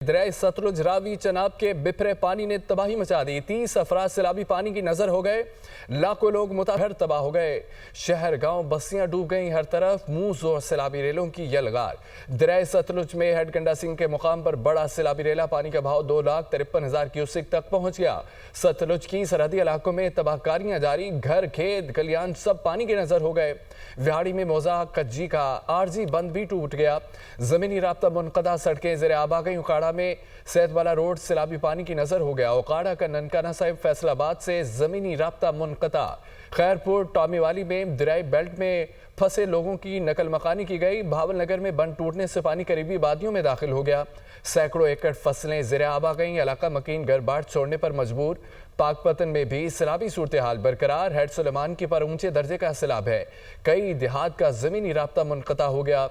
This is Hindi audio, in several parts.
दरिया सतलुज रावी चनाब के बिफरे पानी ने तबाही मचा दी। 30 अफराद सैलाबी पानी की नजर हो गए। लाखों लोग मुताबिर तबाह हो गए। शहर गांव बस्तियां डूब गईं। हर तरफ मुंह जोर सैलाबी रेलों की यलगार। दरिया सतलुज में हेडगंडा सिंह के मुकाम पर बड़ा सैलाबी रेला पानी का बहाव 2,53,000 क्यूसेक तक पहुंच गया। सतलुज की सरहदी इलाकों में तबाहकारियां जारी। घर खेत खलियान सब पानी की नजर हो गए। विहाड़ी में मौजा कज्जी का आरजी बंद भी टूट गया। जमीनी राब्ता मुनक़ता, सड़कें ज़ेर आब आ गई। उकाड़ा में सेहत वाला रोड सैलाबी पानी की नजर हो गया। उकाड़ा का ननकाना साहिब फैसलाबाद से जमीनी राब्ता मुनक़ता। खैरपुर टॉमी वाली में दरियाई बेल्ट में फंसे लोगों की नकल मकानी की गई। भावल नगर में बंद टूटने से पानी करीबी वादियों में दाखिल हो गया। सैकड़ों एकड़ फसलें ज़ेर आब आ गई। इलाका मकीन घर बाट छोड़ने पर मजबूर। पाकपतन में भी सैलाबी सूरत हाल बरकरार। हेड सुलेमान की पर ऊंचे दर्जे का सैलाब है। कई देहात का जमीनी राब्ता मुनक़ता हो गया।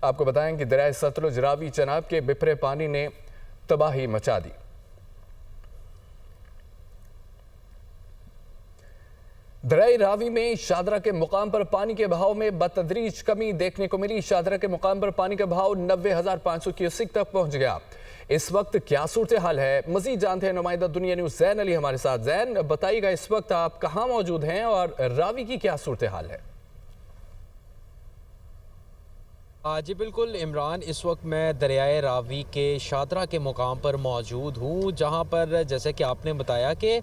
आपको बताएं कि दरिया सतलुज रावी चनाब के बिफरे पानी ने तबाही मचा दी। दरिया रावी में शादरा के मुकाम पर पानी के बहाव में बतदरीज कमी देखने को मिली। शादरा के मुकाम पर पानी का बहाव 90,500 क्यूसेक तक पहुंच गया। इस वक्त क्या सूरत हाल है, मजीद जानते हैं नुमाइंदा दुनिया न्यूज़ जैन अली हमारे साथ। जैन, बताइएगा इस वक्त आप कहां मौजूद हैं और रावी की क्या सूरत हाल है? जी बिल्कुल इमरान, इस वक्त मैं दरियाए रावी के शादरा के मुकाम पर मौजूद हूँ, जहाँ पर जैसे कि आपने बताया कि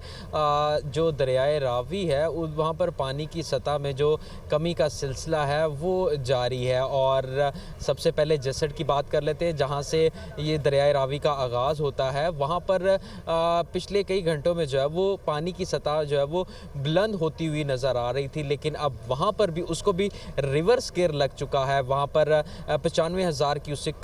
जो दरियाए रावी है वहाँ पर पानी की सतह में जो कमी का सिलसिला है वो जारी है। और सबसे पहले जसड़ की बात कर लेते हैं, जहाँ से ये दरियाए रावी का आगाज़ होता है। वहाँ पर पिछले कई घंटों में जो है वो पानी की सतह जो है वो बुलंद होती हुई नज़र आ रही थी, लेकिन अब वहाँ पर भी उसको भी रिवर्स गियर लग चुका है। वहाँ पर 95,000 क्यूसेक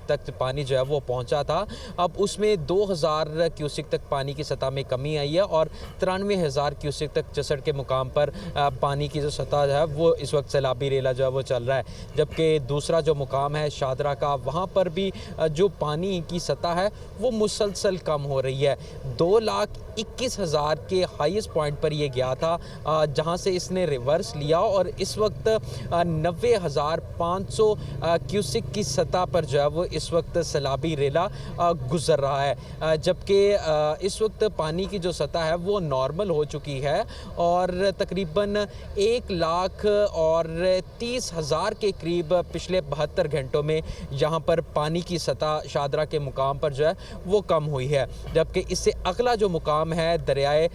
तक पानी जो है वो पहुंचा था। अब उसमें 2,000 क्यूसेक तक पानी की सतह में कमी आई है और 93,000 क्यूसेक तक जसड़ के मुकाम पर पानी की जो सतह है वो इस वक्त सैलाबी रेला जो है वो चल रहा है। जबकि दूसरा जो मुकाम है शादरा का, वहाँ पर भी जो पानी की सतह है वो मुसलसल कम हो रही है। 2,21,000 के हाईएस्ट पॉइंट पर ये गया था, जहाँ से इसने रिवर्स लिया और इस वक्त 90,500 क्यूसेक की सतह पर जो है वो इस वक्त सैलाबी रेला गुजर रहा है। जबकि इस वक्त पानी की जो सतह है वो नॉर्मल हो चुकी है और तकरीबन 1,30,000 के करीब पिछले 72 घंटों में यहाँ पर पानी की सतह शादरा के मुकाम पर जो है वो कम हुई है। जबकि इससे अगला जो मुकाम है दरियाए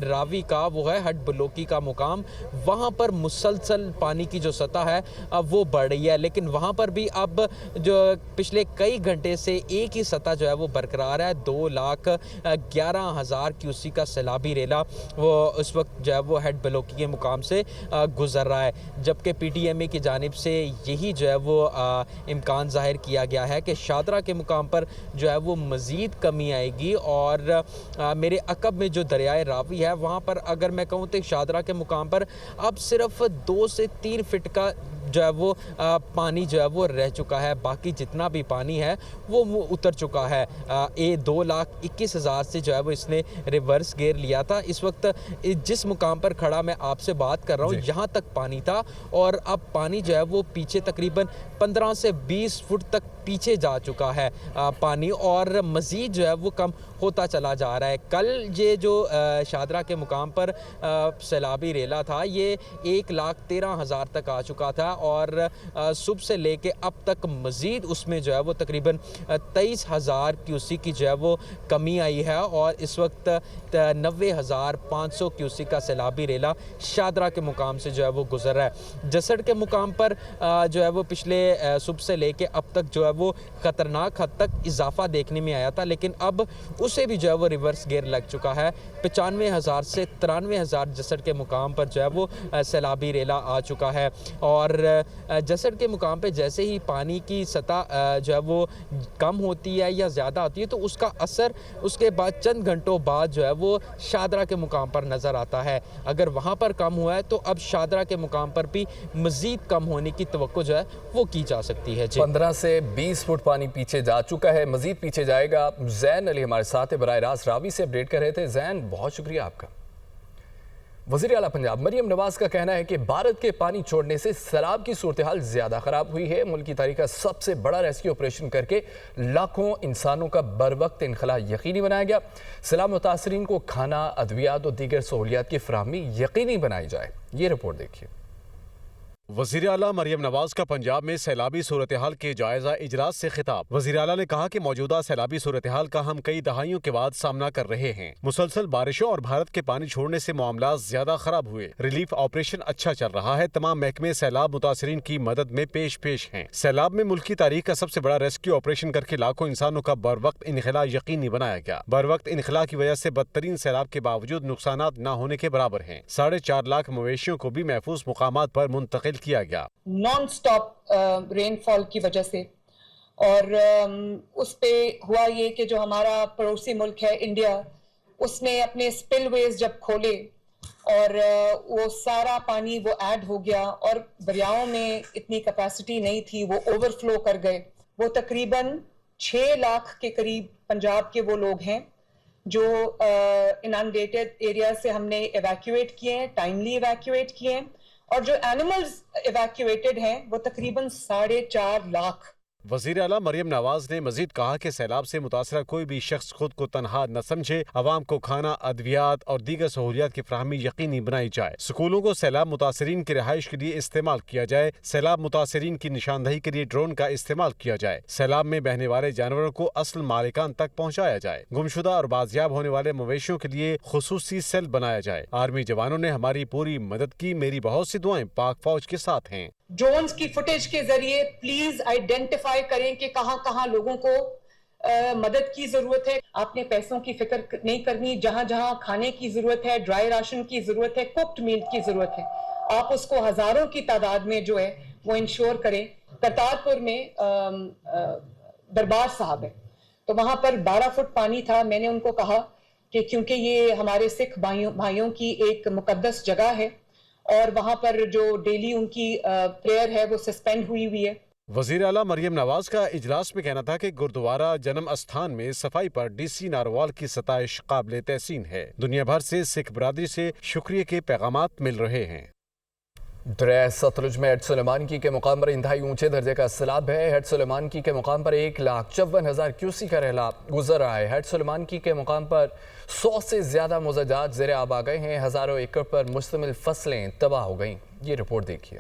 रावी का, वो है हट बलोकी का मुकाम। वहाँ पर मुसलसल पानी की जो सतह है वो बढ़ रही है, लेकिन वहाँ पर भी अब जो पिछले कई घंटे से एक ही सतह जो है वो बरकरार है। 2,11,000 क्यूसेक का सैलाबी रेला वो उस वक्त जो है वो हेड बलोकी के मुकाम से गुजर रहा है। जबकि PTMA की जानिब से यही जो है वो इम्कान जाहिर किया गया है कि शादरा के मुकाम पर जो है वो मज़ीद कमी आएगी। और मेरे अकब में जो दरियाए रावी है वहाँ पर अगर मैं कहूँ तो शादरा के मुकाम पर अब सिर्फ 2 से 3 फिट का जो है वो पानी जो है वो रह चुका है। बाकी जितना भी पानी है वो उतर चुका है। 2,21,000 से जो है वो इसने रिवर्स गियर लिया था। इस वक्त जिस मुकाम पर खड़ा मैं आपसे बात कर रहा हूँ यहाँ तक पानी था और अब पानी जो है वो पीछे तकरीबन 15 से 20 फुट तक पीछे जा चुका है पानी, और मज़ीद जो है वो कम होता चला जा रहा है। कल ये जो शादरा के मुकाम पर सैलाबी रेला था ये 1,13,000 तक आ चुका था और सुबह से लेके अब तक मज़ीद उसमें जो है वो तकरीबन 23,000 क्यूसेक की जो है वो कमी आई है और इस वक्त 90,500 क्यूसेक का सैलाबी रेला शादरा के मुकाम से जो है वो गुजर रहा है। जसड़ के मुकाम पर जो है वो पिछले सुबह से लेके अब तक जो है वो ख़तरनाक हद तक इजाफा देखने में आया था, लेकिन अब उसे भी जो है वो रिवर्स गियर लग चुका है। 95,000 से 93,000 जसड़ के मुकाम पर जो है वो सैलाबी रेला आ चुका है। और जसड़ के मुकाम पे जैसे ही पानी की सतह जो है वो कम होती है या ज़्यादा होती है तो उसका असर उसके बाद चंद घंटों बाद जो है वो शादरा के मुकाम पर नज़र आता है। अगर वहाँ पर कम हुआ है तो अब शादरा के मुकाम पर भी मज़ीद कम होने की तवक्को जो है वो की जा सकती है। 15 से 20 फुट पानी पीछे जा चुका है, मज़ीद पीछे जाएगा। जैन अली हमारे साथ बराह रास्त रावी से अपडेट कर रहे थे। जैन, बहुत शुक्रिया आपका। वज़ीर आला पंजाब मरियम नवाज का कहना है कि भारत के पानी छोड़ने से सैलाब की सूरत हाल ज्यादा खराब हुई है। मुल्क की तारीख का सबसे बड़ा रेस्क्यू ऑपरेशन करके लाखों इंसानों का बर वक्त इनखला यकीनी बनाया गया। सैलाब मुतासरीन को खाना, अद्वियात और दीगर सहूलियात की फराहमी यकीनी बनाई जाए। ये रिपोर्ट देखिए। वज़ीर आला मरियम नवाज का पंजाब में सैलाबी सूरत हाल के जायजा इजलास से खिताब। वज़ीर आला ने कहा कि मौजूदा सैलाबी सूरत हाल का हम कई दहाइयों के बाद सामना कर रहे हैं। मुसलसल बारिशों और भारत के पानी छोड़ने से मामला ज्यादा खराब हुए। रिलीफ ऑपरेशन अच्छा चल रहा है। तमाम महकमे सैलाब मुतासरीन की मदद में पेश हैं। सैलाब में मुल्क की तारीख का सबसे बड़ा रेस्क्यू ऑपरेशन करके लाखों इंसानों का बर वक्त इनखला यकीनी बनाया गया। बर वक्त इनखला की वजह से बदतरीन सैलाब के बावजूद नुकसानात न होने के बराबर हैं। 4.5 लाख मवेशियों को भी महफूज मुकामात पर मुंतकिल किया गया। नॉन स्टॉप रेनफॉल की वजह से, और उस पे हुआ ये कि जो हमारा पड़ोसी मुल्क है इंडिया, उसने अपने स्पिलवेज जब खोले और वो सारा पानी वो ऐड हो गया और दरियाओं में इतनी कैपेसिटी नहीं थी, वो ओवरफ्लो कर गए। वो तकरीबन 6 लाख के करीब पंजाब के वो लोग हैं जो इनंडेटेड एरिया से हमने एवैक्यूएट किए हैं, टाइमली एवैक्यूएट किए हैं, और जो एनिमल्स इवैक्यूएटेड हैं वो तकरीबन 4.5 लाख। वज़ीर आला मरियम नवाज ने मजीद कहा कि सैलाब से मुतासरा कोई भी शख्स खुद को तनहा न समझे। अवाम को खाना, अद्वियात और दीगर सहूलियात की फराहमी यकीनी बनाई जाए। स्कूलों को सैलाब मुतासरीन की रिहाइश के लिए इस्तेमाल किया जाए। सैलाब मुतासरीन की निशानदही के लिए ड्रोन का इस्तेमाल किया जाए। सैलाब में बहने वाले जानवरों को असल मालिकान तक पहुँचाया जाए। गुमशुदा और बाजियाब होने वाले मवेशियों के लिए खुसूसी सेल बनाया जाए। आर्मी जवानों ने हमारी पूरी मदद की। मेरी बहुत सी दुआएं पाक फौज के साथ हैं। ड्रोन्स की फुटेज के जरिए प्लीज आइडेंटिफाई करें कि कहां लोगों को मदद की जरूरत है। आपने पैसों की फिक्र नहीं करनी। जहां जहां खाने की जरूरत है, ड्राई राशन की जरूरत है, कुक्ड मील की जरूरत है, आप उसको हजारों की तादाद में जो है वो इंश्योर करें। करतारपुर में दरबार साहब है, तो वहां पर 12 फुट पानी था। मैंने उनको कहा कि क्योंकि ये हमारे सिख भाइयों की एक मुकद्दस जगह है और वहां पर जो डेली उनकी प्रेयर है वो सस्पेंड हुई है। वज़ीर आला मरियम नवाज का इजलास में कहना था कि गुरुद्वारा जन्म स्थान में सफाई पर DC नारोवाल की सताइश काबिल तहसीन है। दुनिया भर से सिख बरादरी से शुक्रिया के पैगामात मिल रहे हैं। दरिया सतलुज में हेड सुलेमानकी के मुकाम पर इंतहाई ऊंचे दर्जे का सैलाब है। हेड सुलेमानकी के मुकाम पर 1,54,000 क्यूसी का रेला गुजर रहा है। हेड सुलेमानकी के मुकाम पर 100 से ज्यादा मुज़ाजात ज़ेरे आब आ गए हैं। हजारों एकड़ पर मुश्तमिल फसलें तबाह हो गईं। ये रिपोर्ट देखिए।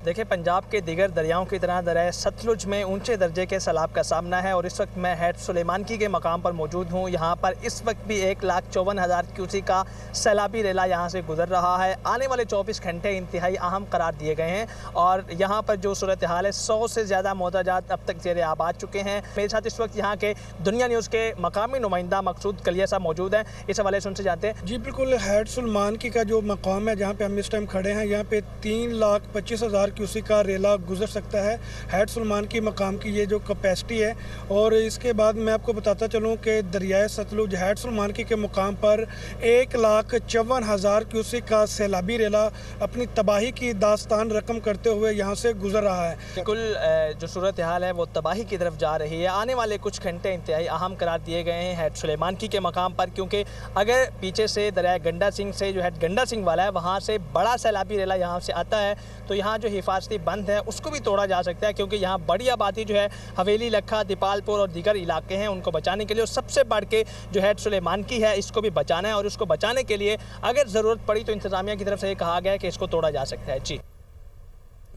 देखिए, पंजाब के दीगर दरियाओं की तरह दरिया सतलुज में ऊंचे दर्जे के सैलाब का सामना है और इस वक्त मैं हेड सुलेमानकी के मकाम पर मौजूद हूं। यहां पर इस वक्त भी 1,54,000 क्यूसी का सैलाबी रेला यहां से गुजर रहा है। आने वाले 24 घंटे इंतहाई अहम करार दिए गए हैं और यहां पर जो सूरत हाल है, 100 से ज़्यादा मोहताजात अब तक ज़ेरे आब आ चुके हैं। मेरे साथ इस वक्त यहाँ के दुनिया न्यूज़ के मकामी नुमाइंदा मकसूद कलिया साहब मौजूद हैं। इस हवाले से उनसे जानते हैं। जी बिल्कुल, हेड सुलेमानकी का जो मकाम है जहाँ पे हम इस टाइम खड़े हैं, यहाँ पे 3,25,000 क्यूसी का रेला गुजर सकता है। हेड सुलेमानकी मकाम की ये जो कैपेसिटी है। और इसके बाद मैं आपको बताता चलूँ कि दरियाए सतलुज हेड सुलेमानकी के मुकाम पर 1,54,000 क्यूसी का सैलाबी रेला अपनी तबाही की दास्तान रकम करते हुए यहाँ से गुजर रहा है। कुल जो सूरत हाल है वो तबाही की तरफ जा रही है। आने वाले कुछ घंटे इंतहाई अहम करार दिए गए हैं हेड सुलेमानकी के मकाम पर, क्योंकि अगर पीछे से दरिया गंडा सिंह से जो हेड गंडा सिंह वाला है वहाँ से बड़ा सैलाबी रेला यहाँ से आता है तो यहाँ जो हिफाजती बंद है उसको भी तोड़ा जा सकता है, क्योंकि यहाँ बड़ी आबादी जो है हवेली, लखा, दीपालपुर और दीगर इलाके हैं, उनको बचाने के लिए और सबसे बढ़ के जो हेड सुलेमानकी है इसको भी बचाना है और उसको बचाने के लिए अगर ज़रूरत पड़ी तो इंतज़ामिया की तरफ से ये कहा गया है कि इसको तोड़ा जा सकता है। जी,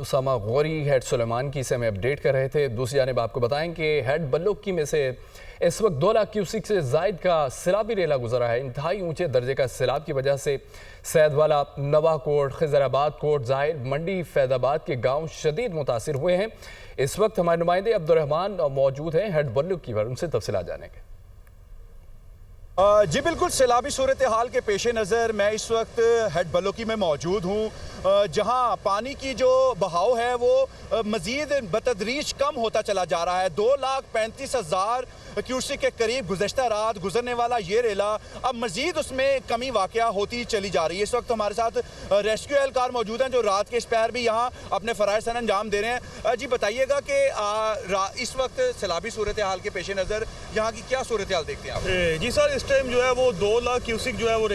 उसामा गौरी हेड सुलेमानकी से हमें अपडेट कर रहे थे। दूसरी जानिब आपको बताएं कि हेड बल्लुकी में से इस वक्त 2 लाख क्यूसिक से जायद का सैलाबी रेला गुजरा है। इंतहाई ऊंचे दर्जे का सैलाब की वजह से सैदवाला, नवाकोट, खिजराबाद कोट, जाहिर, मंडी, फैदाबाद के गांव शदीद मुतासिर हुए हैं। इस वक्त हमारे नुमाइंदे अब्दुर्रहमान मौजूद हैं हेड बल्लुकी पर, उनसे तफसीलात जानेंगे। जी बिल्कुल, सैलाबी सूरत हाल के पेश नज़र मैं इस वक्त हेड बल्लुकी में मौजूद हूँ, जहाँ पानी की जो बहाव है वो मज़ीद बतदरीज कम होता चला जा रहा है। 2,35,000 क्यूसिक के करीब गुज़श्ता रात गुजरने वाला ये रेला अब मजीद उसमें कमी वाक़या होती चली जा रही है। इस वक्त हमारे साथ रेस्क्यू एहलकार मौजूद हैं जो रात के इस पहर भी यहाँ अपने फ़राइज़ सर अंजाम दे रहे हैं। जी बताइएगा कि इस वक्त सैलाबी सूरत हाल के पेश नज़र यहाँ की क्या सूरत हाल देखते हैं आप? जी सर, इस टाइम जो है वो 2 लाख क्यूसिक जो है वो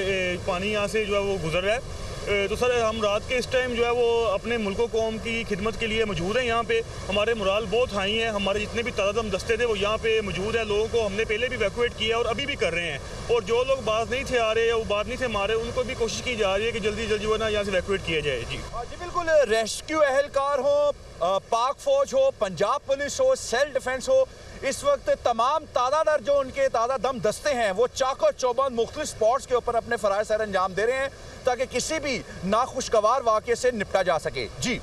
पानी यहाँ से जो है वो गुजर रहा है। तो सर हम रात के इस टाइम जो है वो अपने मुल्क कौम की खिदमत के लिए मौजूद हैं। यहाँ पे हमारे मोराल बहुत हाई है। हमारे जितने भी तादाद दस्ते थे वो यहाँ पे मौजूद है। लोगों को हमने पहले भी इवैक्यूएट किया और अभी भी कर रहे हैं। और जो लोग बाज नहीं थे आ रहे या वो बाज नहीं थे मारे, उनको भी कोशिश की जा रही है कि जल्दी जल्दी जो है ना यहाँ से इवैक्यूएट किया जाए। जी बिल्कुल, रेस्क्यू एहलकार हो, पाक फौज हो, पंजाब पुलिस हो, सेल्फ डिफेंस हो, इस वक्त तमाम तादाद जो उनके तादादम दस्ते हैं वो चाको चौबंद मुख्तलिफ स्पॉट्स के ऊपर अपने फ़राइज़ सर अंजाम दे रहे हैं ताकि किसी भी नाखुशगवार वाक़े से निपटा जा सके। जी।